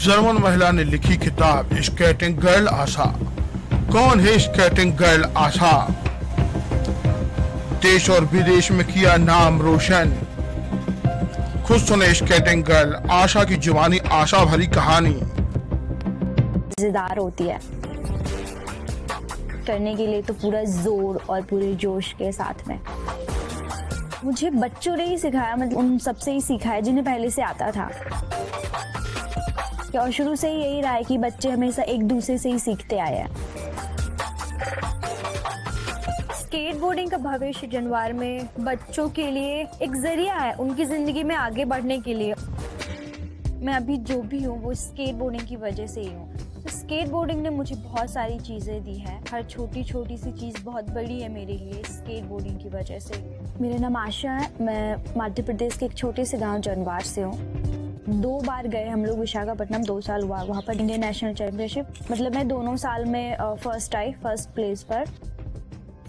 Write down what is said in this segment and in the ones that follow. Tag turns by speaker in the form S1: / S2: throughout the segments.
S1: German महिला ने लिखी किताब स्केटिंग गर्ल आशा। कौन है स्केटिंग गर्ल आशा? देश और विदेश में किया नाम रोशन। खुद सुने स्केटिंग गर्ल आशा की जुबानी आशा भरी कहानी।
S2: मजेदार होती है करने के लिए तो पूरा जोर और पूरे जोश के साथ में। मुझे बच्चों ने ही सिखाया, मतलब उन सबसे ही सीखा है जिन्हें पहले से आता था। और शुरू से ही यही रहा है कि बच्चे हमेशा एक दूसरे से ही सीखते आए हैं। स्केटबोर्डिंग का भविष्य जनवार में बच्चों के लिए एक जरिया है उनकी जिंदगी में आगे बढ़ने के लिए। मैं अभी जो भी हूँ वो स्केटबोर्डिंग की वजह से ही हूँ। स्केटबोर्डिंग ने मुझे बहुत सारी चीज़ें दी है। हर छोटी छोटी सी चीज़ बहुत बड़ी है मेरे लिए स्केटबोर्डिंग की वजह से। मेरा नाम आशा है। मैं मध्य प्रदेश के एक छोटे से गांव जनवार से हूँ। 2 बार गए हम लोग विशाखापट्टनम, 2 साल हुआ वहाँ पर इंडियन नेशनल चैंपियनशिप। मतलब मैं दोनों साल में फर्स्ट प्लेस पर।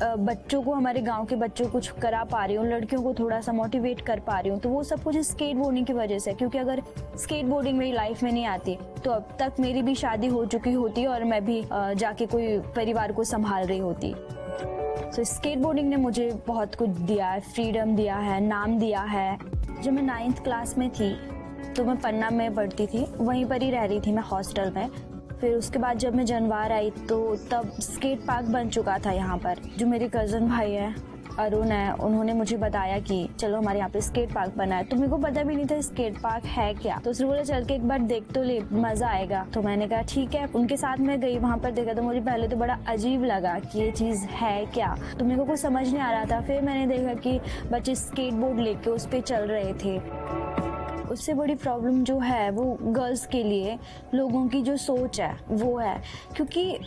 S2: बच्चों को, हमारे गांव के बच्चों को कुछ करा पा रही हूँ, लड़कियों को थोड़ा सा मोटिवेट कर पा रही हूँ, तो वो सब कुछ स्केटबोर्डिंग की वजह से। क्योंकि अगर स्केटबोर्डिंग मेरी लाइफ में नहीं आती तो अब तक मेरी भी शादी हो चुकी होती और मैं भी जाके कोई परिवार को संभाल रही होती। तो स्केटबोर्डिंग ने मुझे बहुत कुछ दिया है, फ्रीडम दिया है, नाम दिया है। जब मैं 9th क्लास में थी तो मैं पन्ना में पढ़ती थी, वहीं पर ही रह रही थी मैं हॉस्टल में। फिर उसके बाद जब मैं जनवार आई तो तब स्केट पार्क बन चुका था यहाँ पर। जो मेरे कज़न भाई है अरुण है, उन्होंने मुझे बताया कि चलो हमारे यहाँ पे स्केट पार्क बना है। तो मेरे को पता भी नहीं था स्केट पार्क है क्या। तो उसने बोला चल के एक बार देख तो ले, मज़ा आएगा। तो मैंने कहा ठीक है। उनके साथ मैं गई, वहाँ पर देखा तो मुझे पहले तो बड़ा अजीब लगा कि ये चीज़ है क्या। तो मेरे को कुछ समझ नहीं आ रहा था। फिर मैंने देखा कि बच्चे स्केटबोर्ड लेके उस पर चल रहे थे। उससे बड़ी प्रॉब्लम जो है वो गर्ल्स के लिए, लोगों की जो सोच है वो है। क्योंकि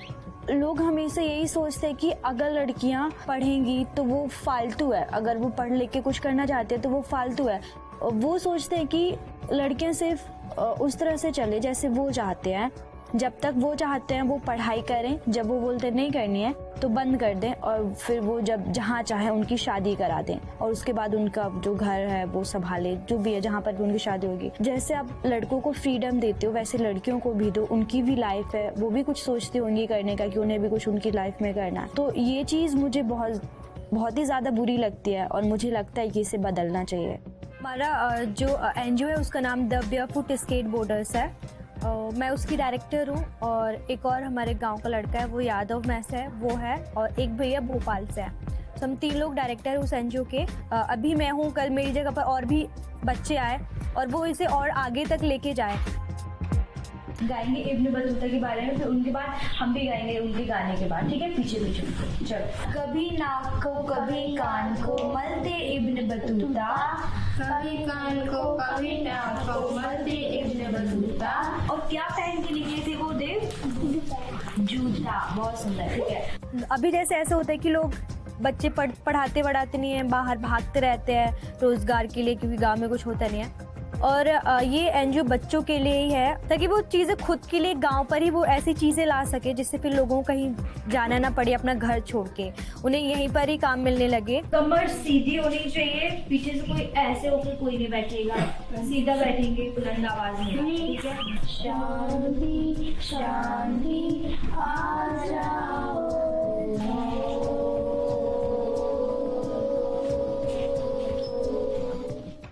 S2: लोग हमेशा यही सोचते हैं कि अगर लड़कियां पढ़ेंगी तो वो फालतू है, अगर वो पढ़ लिख के कुछ करना चाहते हैं तो वो फालतू है। वो सोचते हैं कि लड़कियां सिर्फ उस तरह से चले जैसे वो चाहते हैं। जब तक वो चाहते हैं वो पढ़ाई करें, जब वो बोलते नहीं करनी है तो बंद कर दें, और फिर वो जब जहाँ चाहे उनकी शादी करा दें, और उसके बाद उनका जो घर है वो संभाले, जो भी है जहाँ पर भी उनकी शादी होगी। जैसे आप लड़कों को फ्रीडम देते हो वैसे लड़कियों को भी दो। उनकी भी लाइफ है, वो भी कुछ सोचती होंगी करने का कि उन्हें भी कुछ उनकी लाइफ में करना है। तो ये चीज़ मुझे बहुत ही ज़्यादा बुरी लगती है और मुझे लगता है कि इसे बदलना चाहिए। हमारा जो NGO है उसका नाम द बेयरफुट स्केटबोर्डर्स है। मैं उसकी डायरेक्टर हूँ, और एक और हमारे गांव का लड़का है वो यादव में से है, वो है, और एक भैया भोपाल से है। तो हम 3 लोग डायरेक्टर हैं उस NGO के। अभी मैं हूँ, कल मेरी जगह पर और भी बच्चे आए और वो इसे और आगे तक लेके जाए। गाएंगे इब्न बतूता के बारे में, फिर उनके बाद हम भी गाएंगे उनके गाने के बाद। ठीक है, पीछे पीछे चलो। कभी नाक को कभी कान को मलते इब्न बतूता, कभी कान को कभी नाक को मलते इब्न बतूता। और क्या पहन के निकले थे वो देव? जूता। बहुत सुंदर। ठीक है, अभी जैसे ऐसे होता है कि लोग बच्चे पढ़ाते नहीं है, बाहर भागते रहते हैं रोजगार के लिए, क्योंकि गाँव में कुछ होता नहीं है। और ये NGO बच्चों के लिए ही है, ताकि वो चीज़ें खुद के लिए गांव पर ही वो ऐसी चीज़ें ला सके जिससे फिर लोगों को कहीं जाना ना पड़े अपना घर छोड़ के, उन्हें यहीं पर ही काम मिलने लगे। कमर सीधी होनी चाहिए, पीछे से कोई ऐसे होकर कोई नहीं बैठेगा, सीधा बैठेंगे बुलंद आवाज में। ठीक है, शांति शांति आ जाओ।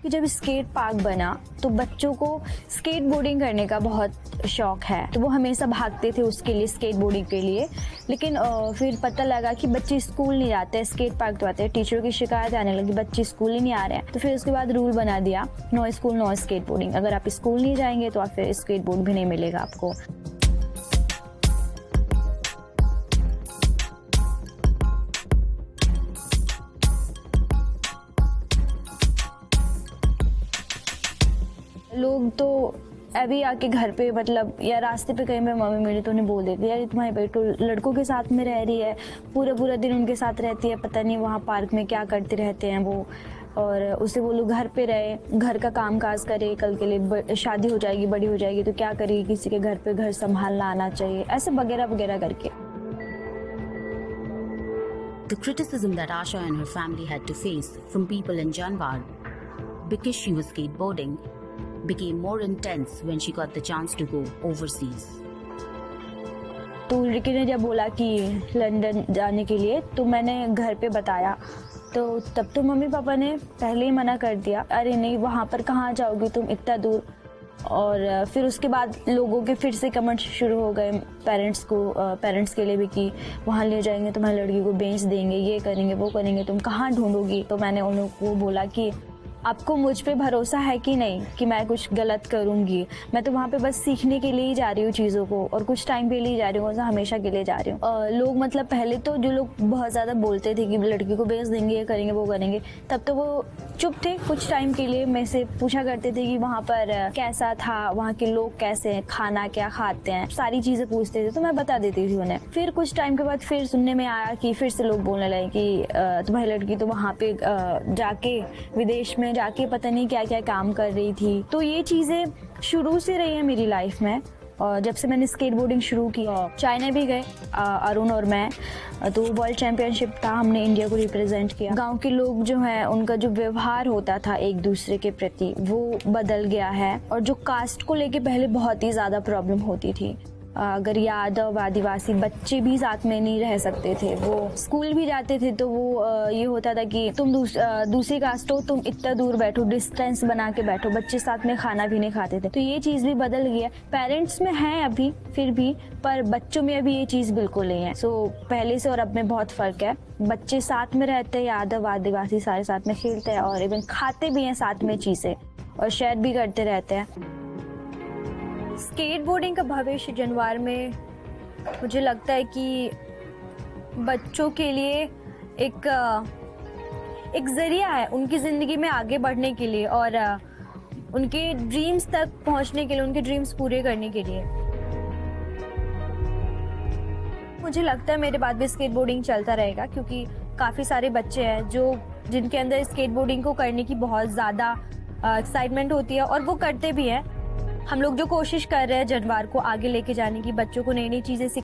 S2: जब स्केट पार्क बना तो बच्चों को स्केट बोर्डिंग करने का बहुत शौक है, तो वो हमेशा भागते थे उसके लिए, स्केट बोर्डिंग के लिए। लेकिन फिर पता लगा कि बच्चे स्कूल नहीं जाते, स्केट पार्क तो आते हैं। टीचरों की शिकायत आने लगी बच्चे स्कूल ही नहीं आ रहे हैं। तो फिर उसके बाद रूल बना दिया, no school no skateboarding. अगर आप स्कूल नहीं जाएंगे तो आप फिर स्केट बोर्ड भी नहीं मिलेगा आपको। लोग तो अभी आके घर पे, मतलब या रास्ते पे कहीं पे मम्मी मेरी तो उन्हें बोल देती है यार तुम्हारी बेटी तो लड़कों के साथ में रह रही है, पूरा दिन उनके साथ रहती है, पता नहीं वहाँ पार्क में क्या करते रहते हैं वो। और उसे बोलो घर पे रहे, घर का काम काज करे, कल के लिए शादी हो जाएगी, बड़ी हो जाएगी तो क्या करेगी, किसी के घर पे घर संभालना आना चाहिए, ऐसे वगैरह वगैरह करके।
S3: The criticism that Asha and her family had to face from people in Janwar because she was skateboarding became more intense when she got the chance to go overseas.
S2: तो रिकी ने जब बोला कि लंदन जाने के लिए, तो मैंने घर पे बताया, तो तब तो मम्मी पापा ने पहले ही मना कर दिया, अरे नहीं वहाँ पर कहाँ जाओगी तुम इतना दूर। और फिर उसके बाद लोगों के फिर से कमेंट्स शुरू हो गए पेरेंट्स के लिए भी कि वहाँ ले जाएंगे तुम्हारी लड़की को, बेच देंगे, ये करेंगे वो करेंगे, तुम कहाँ ढूंढोगी। तो मैंने उन लोगों को बोला कि आपको मुझ पे भरोसा है कि नहीं कि मैं कुछ गलत करूंगी। मैं तो वहाँ पे बस सीखने के लिए ही जा रही हूँ चीज़ों को, और कुछ टाइम के लिए जा रही हूँ, हमेशा के लिए जा रही हूँ। लोग मतलब पहले तो जो लोग बहुत ज़्यादा बोलते थे कि लड़की को बेच देंगे, ये करेंगे वो करेंगे, तब तो वो चुप थे। कुछ टाइम के लिए मेरे से पूछा करते थे कि वहाँ पर कैसा था, वहाँ के लोग कैसे हैं, खाना क्या खाते हैं, सारी चीज़ें पूछते थे, तो मैं बता देती थी उन्हें। फिर कुछ टाइम के बाद फिर सुनने में आया कि फिर से लोग बोलने लगे कि तुम्हारी लड़की तो वहाँ पे जाके विदेश में जाके पता नहीं क्या क्या काम कर रही थी। तो ये चीज़ें शुरू से रही है मेरी लाइफ में। और जब से मैंने स्केटबोर्डिंग शुरू की, चाइना भी गए अरुण और मैं, तो वर्ल्ड चैंपियनशिप था, हमने इंडिया को रिप्रेजेंट किया। गांव के लोग जो हैं उनका जो व्यवहार होता था एक दूसरे के प्रति वो बदल गया है। और जो कास्ट को लेके पहले बहुत ही ज़्यादा प्रॉब्लम होती थी, अगर यादव आदिवासी बच्चे भी साथ में नहीं रह सकते थे, वो स्कूल भी जाते थे तो वो ये होता था कि तुम दूसरी कास्ट हो, तुम इतना दूर बैठो, डिस्टेंस बना के बैठो, बच्चे साथ में खाना भी नहीं खाते थे। तो ये चीज़ भी बदल गई है। पेरेंट्स में है अभी फिर भी, पर बच्चों में अभी ये चीज़ बिल्कुल नहीं है। सो पहले से और अब में बहुत फ़र्क है। बच्चे साथ में रहते हैं, यादव आदिवासी सारे साथ में खेलते हैं, और इवन खाते भी हैं साथ में चीज़ें, और शेयर भी करते रहते हैं। स्केटबोर्डिंग का भविष्य जनवार में मुझे लगता है कि बच्चों के लिए एक जरिया है उनकी ज़िंदगी में आगे बढ़ने के लिए, और उनके ड्रीम्स तक पहुंचने के लिए, उनके ड्रीम्स पूरे करने के लिए। मुझे लगता है मेरे बाद भी स्केटबोर्डिंग चलता रहेगा, क्योंकि काफ़ी सारे बच्चे हैं जिनके अंदर स्केटबोर्डिंग को करने की बहुत ज़्यादा एक्साइटमेंट होती है, और वो करते भी हैं। हम लोग जो कोशिश कर रहे हैं जनवार को आगे लेके जाने की, बच्चों को नई नई चीज़ें